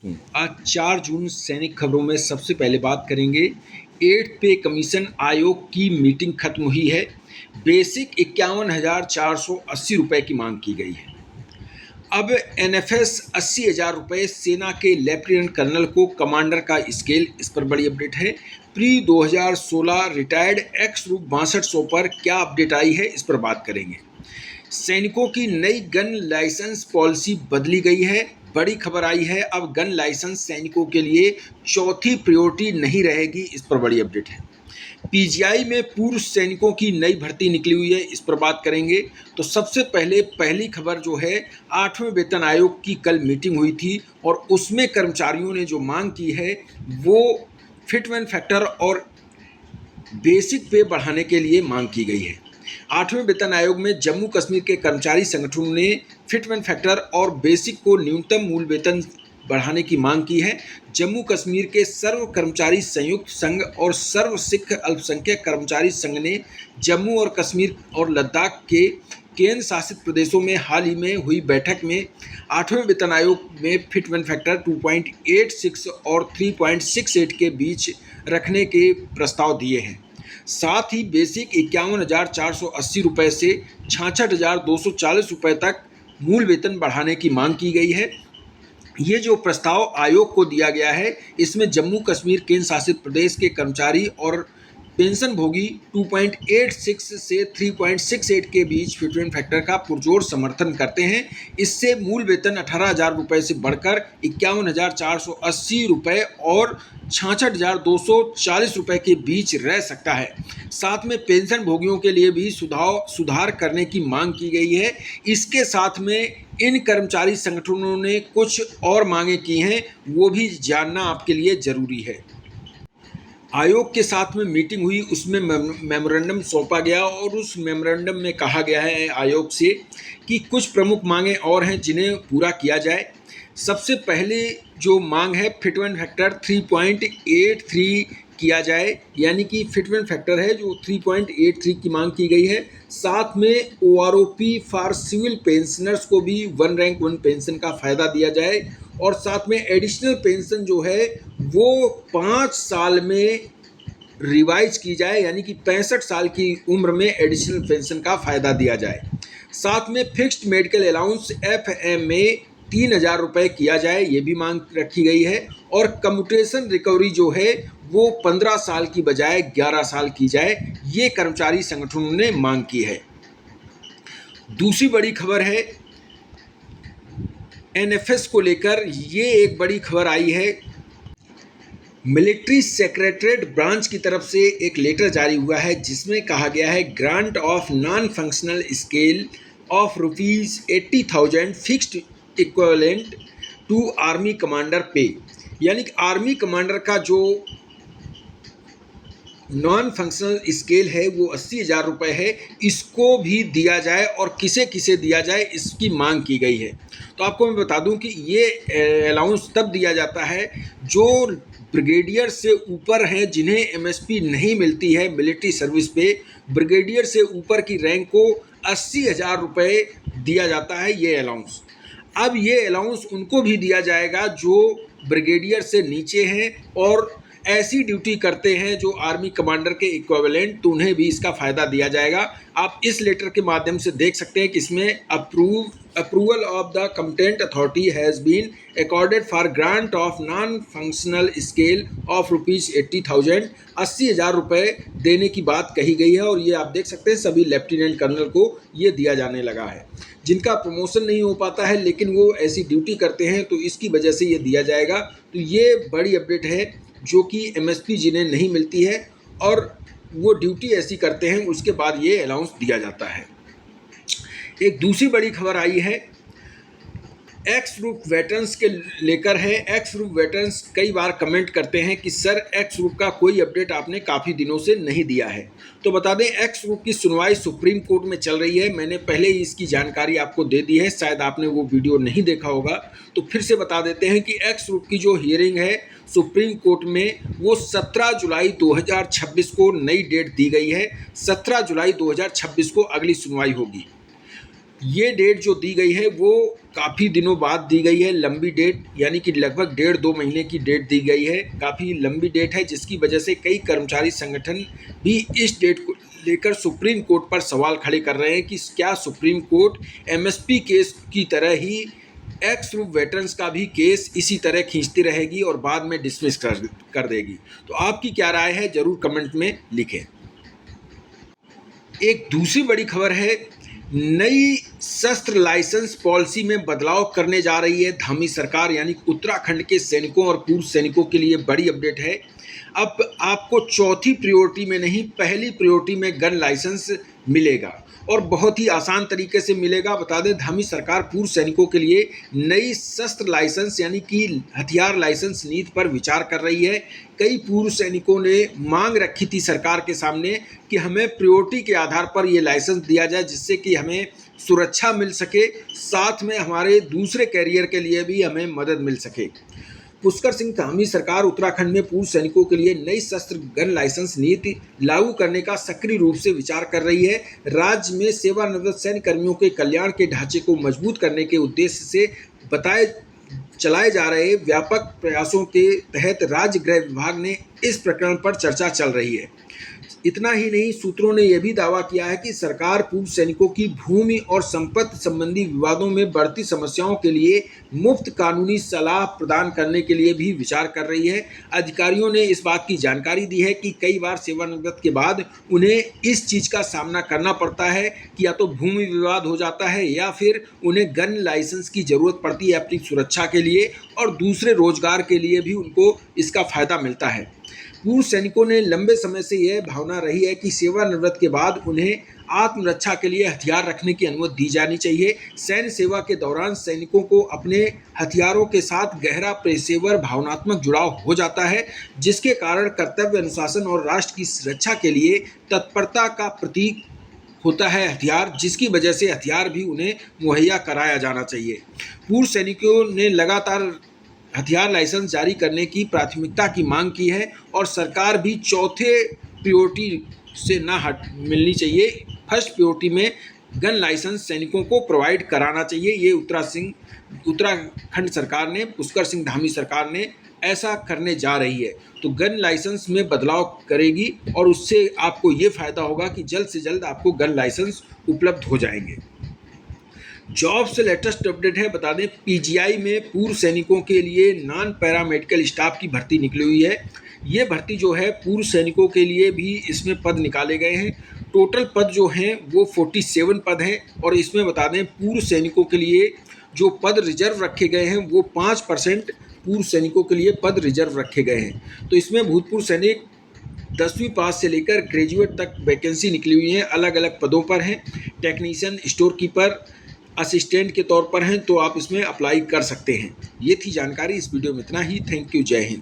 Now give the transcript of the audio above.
आज 4 जून सैनिक खबरों में सबसे पहले बात करेंगे। 8th पे कमीशन आयोग की मीटिंग खत्म हुई है। बेसिक 51,480 रुपये की मांग की गई है। अब एनएफएस 80,000 रुपये, सेना के लेफ्टिनेंट कर्नल को कमांडर का स्केल, इस पर बड़ी अपडेट है। प्री 2016 रिटायर्ड एक्स रूप 6200 पर क्या अपडेट आई है, इस पर बात करेंगे। सैनिकों की नई गन लाइसेंस पॉलिसी बदली गई है। बड़ी खबर आई है, अब गन लाइसेंस सैनिकों के लिए चौथी प्रायोरिटी नहीं रहेगी, इस पर बड़ी अपडेट है। पीजीआई में पूर्व सैनिकों की नई भर्ती निकली हुई है, इस पर बात करेंगे। तो सबसे पहले पहली खबर जो है, 8वें वेतन आयोग की कल मीटिंग हुई थी और उसमें कर्मचारियों ने जो मांग की है वो फिटमेंट फैक्टर और बेसिक पे बढ़ाने के लिए मांग की गई है। 8वें वेतन आयोग में जम्मू कश्मीर के कर्मचारी संगठनों ने फिटमेंट फैक्टर और बेसिक को न्यूनतम मूल वेतन बढ़ाने की मांग की है। जम्मू कश्मीर के सर्व कर्मचारी संयुक्त संघ और सर्व सिख अल्पसंख्यक कर्मचारी संघ ने जम्मू और कश्मीर और लद्दाख के केंद्र शासित प्रदेशों में हाल ही में हुई बैठक में 8वें वेतन आयोग में फिटमेंट फैक्टर 2.86 और 3.68 के बीच रखने के प्रस्ताव दिए हैं। साथ ही बेसिक 51,480 रुपये से 66,240 रुपये तक मूल वेतन बढ़ाने की मांग की गई है। ये जो प्रस्ताव आयोग को दिया गया है, इसमें जम्मू कश्मीर केंद्र शासित प्रदेश के कर्मचारी और पेंशन भोगी 2.86 से 3.68 के बीच फिटमेंट फैक्टर का पुरजोर समर्थन करते हैं। इससे मूल वेतन 18,000 रुपये से बढ़कर 51,480 रुपये और 66,240 रुपये के बीच रह सकता है। साथ में पेंशन भोगियों के लिए भी सुधार करने की मांग की गई है। इसके साथ में इन कर्मचारी संगठनों ने कुछ और मांगे की हैं, वो भी जानना आपके लिए ज़रूरी है। आयोग के साथ में मीटिंग हुई, उसमें मेमोरेंडम सौंपा गया और उस मेमोरेंडम में कहा गया है आयोग से कि कुछ प्रमुख मांगें और हैं जिन्हें पूरा किया जाए। सबसे पहले जो मांग है, फिटमेंट फैक्टर 3.83 किया जाए, यानी कि फिटमेंट फैक्टर है जो 3.83 की मांग की गई है। साथ में ओआरओपी फॉर सिविल पेंशनर्स को भी 1 रैंक 1 पेंशन का फ़ायदा दिया जाए और साथ में एडिशनल पेंशन जो है वो 5 साल में रिवाइज की जाए, यानी कि 65 साल की उम्र में एडिशनल पेंशन का फ़ायदा दिया जाए। साथ में फिक्स्ड मेडिकल अलाउंस FMA 3,000 रुपये किया जाए, ये भी मांग रखी गई है। और कम्यूटेशन रिकवरी जो है वो 15 साल की बजाय 11 साल की जाए, ये कर्मचारी संगठनों ने मांग की है। दूसरी बड़ी खबर है एनएफएस को लेकर, ये एक बड़ी खबर आई है। मिलिट्री सेक्रेटरीट ब्रांच की तरफ से एक लेटर जारी हुआ है जिसमें कहा गया है, grant of non functional scale of ₹80,000 fixed equivalent to army commander pay, यानी कि आर्मी कमांडर का जो नॉन फंक्शनल स्केल है वो 80,000 रुपये है, इसको भी दिया जाए और किसे किसे दिया जाए इसकी मांग की गई है। तो आपको मैं बता दूं कि ये अलाउंस तब दिया जाता है जो ब्रिगेडियर से ऊपर हैं, जिन्हें एमएसपी नहीं मिलती है मिलिट्री सर्विस पे। ब्रिगेडियर से ऊपर की रैंक को 80,000 रुपये दिया जाता है ये अलाउंस। अब ये अलाउंस उनको भी दिया जाएगा जो ब्रिगेडियर से नीचे हैं और ऐसी ड्यूटी करते हैं जो आर्मी कमांडर के इक्विवेलेंट, तो उन्हें भी इसका फ़ायदा दिया जाएगा। आप इस लेटर के माध्यम से देख सकते हैं कि इसमें approval of the competent authority has been accorded for grant of non functional scale of ₹80,000, 80,000 रुपये देने की बात कही गई है। और ये आप देख सकते हैं सभी लेफ्टिनेंट कर्नल को ये दिया जाने लगा है। जिनका प्रमोशन नहीं हो पाता है लेकिन वो ऐसी ड्यूटी करते हैं, तो इसकी वजह से ये दिया जाएगा। तो ये बड़ी अपडेट है जो कि एमएसपी जिन्हें नहीं मिलती है और वो ड्यूटी ऐसी करते हैं, उसके बाद ये अलाउंस दिया जाता है। एक दूसरी बड़ी खबर आई है एक्स ग्रुप वेटरन्स के लेकर है। एक्स ग्रुप वेटरन्स कई बार कमेंट करते हैं कि सर एक्स ग्रुप का कोई अपडेट आपने काफ़ी दिनों से नहीं दिया है। तो बता दें, एक्स ग्रुप की सुनवाई सुप्रीम कोर्ट में चल रही है। मैंने पहले ही इसकी जानकारी आपको दे दी है, शायद आपने वो वीडियो नहीं देखा होगा, तो फिर से बता देते हैं कि एक्स ग्रुप की जो हियरिंग है सुप्रीम कोर्ट में वो 17 जुलाई 2026 को नई डेट दी गई है। 17 जुलाई 2026 को अगली सुनवाई होगी। ये डेट जो दी गई है वो काफ़ी दिनों बाद दी गई है लंबी डेट, यानी कि लगभग 1.5-2 महीने की डेट दी गई है। काफ़ी लंबी डेट है, जिसकी वजह से कई कर्मचारी संगठन भी इस डेट को लेकर सुप्रीम कोर्ट पर सवाल खड़े कर रहे हैं कि क्या सुप्रीम कोर्ट एमएसपी केस की तरह ही एक्स वेटरन्स का भी केस इसी तरह खींचती रहेगी और बाद में डिसमिस कर देगी। तो आपकी क्या राय है, ज़रूर कमेंट में लिखें। एक दूसरी बड़ी खबर है, नई शस्त्र लाइसेंस पॉलिसी में बदलाव करने जा रही है धामी सरकार, यानी उत्तराखंड के सैनिकों और पूर्व सैनिकों के लिए बड़ी अपडेट है। अब आपको चौथी प्रायोरिटी में नहीं, पहली प्रायोरिटी में गन लाइसेंस मिलेगा और बहुत ही आसान तरीके से मिलेगा। बता दें, धामी सरकार पूर्व सैनिकों के लिए नई शस्त्र लाइसेंस यानी कि हथियार लाइसेंस नीति पर विचार कर रही है। कई पूर्व सैनिकों ने मांग रखी थी सरकार के सामने कि हमें प्रायोरिटी के आधार पर ये लाइसेंस दिया जाए, जिससे कि हमें सुरक्षा मिल सके, साथ में हमारे दूसरे कैरियर के लिए भी हमें मदद मिल सके। पुष्कर सिंह धामी सरकार उत्तराखंड में पूर्व सैनिकों के लिए नई शस्त्र गन लाइसेंस नीति लागू करने का सक्रिय रूप से विचार कर रही है। राज्य में सेवानिवृत्त सैन्य कर्मियों के कल्याण के ढांचे को मजबूत करने के उद्देश्य से चलाए जा रहे व्यापक प्रयासों के तहत राज्य गृह विभाग ने इस प्रकरण पर चर्चा चल रही है। इतना ही नहीं, सूत्रों ने यह भी दावा किया है कि सरकार पूर्व सैनिकों की भूमि और संपत्ति संबंधी विवादों में बढ़ती समस्याओं के लिए मुफ्त कानूनी सलाह प्रदान करने के लिए भी विचार कर रही है। अधिकारियों ने इस बात की जानकारी दी है कि कई बार सेवानिवृत्ति के बाद उन्हें इस चीज़ का सामना करना पड़ता है कि या तो भूमि विवाद हो जाता है या फिर उन्हें गन लाइसेंस की ज़रूरत पड़ती है अपनी सुरक्षा के लिए, और दूसरे रोजगार के लिए भी उनको इसका फ़ायदा मिलता है। पूर्व सैनिकों ने लंबे समय से यह भावना रही है कि सेवानिवृत्ति के बाद उन्हें आत्मरक्षा के लिए हथियार रखने की अनुमति दी जानी चाहिए। सैन्य सेवा के दौरान सैनिकों को अपने हथियारों के साथ गहरा पेशेवर भावनात्मक जुड़ाव हो जाता है, जिसके कारण कर्तव्य अनुशासन और राष्ट्र की सुरक्षा के लिए तत्परता का प्रतीक होता है हथियार, जिसकी वजह से हथियार भी उन्हें मुहैया कराया जाना चाहिए। पूर्व सैनिकों ने लगातार हथियार लाइसेंस जारी करने की प्राथमिकता की मांग की है और सरकार भी चौथे प्रायोरिटी से ना मिलनी चाहिए, फर्स्ट प्रायोरिटी में गन लाइसेंस सैनिकों को प्रोवाइड कराना चाहिए। ये उत्तराखंड सरकार ने, पुष्कर सिंह धामी सरकार ने ऐसा करने जा रही है। तो गन लाइसेंस में बदलाव करेगी और उससे आपको ये फ़ायदा होगा कि जल्द से जल्द आपको गन लाइसेंस उपलब्ध हो जाएंगे। जॉब से लेटेस्ट अपडेट है, बता दें पीजीआई में पूर्व सैनिकों के लिए नॉन पैरामेडिकल स्टाफ की भर्ती निकली हुई है। ये भर्ती जो है पूर्व सैनिकों के लिए भी इसमें पद निकाले गए हैं। टोटल पद जो हैं वो 47 पद हैं और इसमें बता दें पूर्व सैनिकों के लिए जो पद रिजर्व रखे गए हैं वो 5% पूर्व सैनिकों के लिए पद रिजर्व रखे गए हैं। तो इसमें भूतपूर्व सैनिक 10वीं पास से लेकर ग्रेजुएट तक वैकेंसी निकली हुई हैं, अलग अलग पदों पर हैं। टेक्नीशियन, स्टोर कीपर, असिस्टेंट के तौर पर हैं, तो आप इसमें अप्लाई कर सकते हैं। ये थी जानकारी, इस वीडियो में इतना ही। थैंक यू, जय हिंद।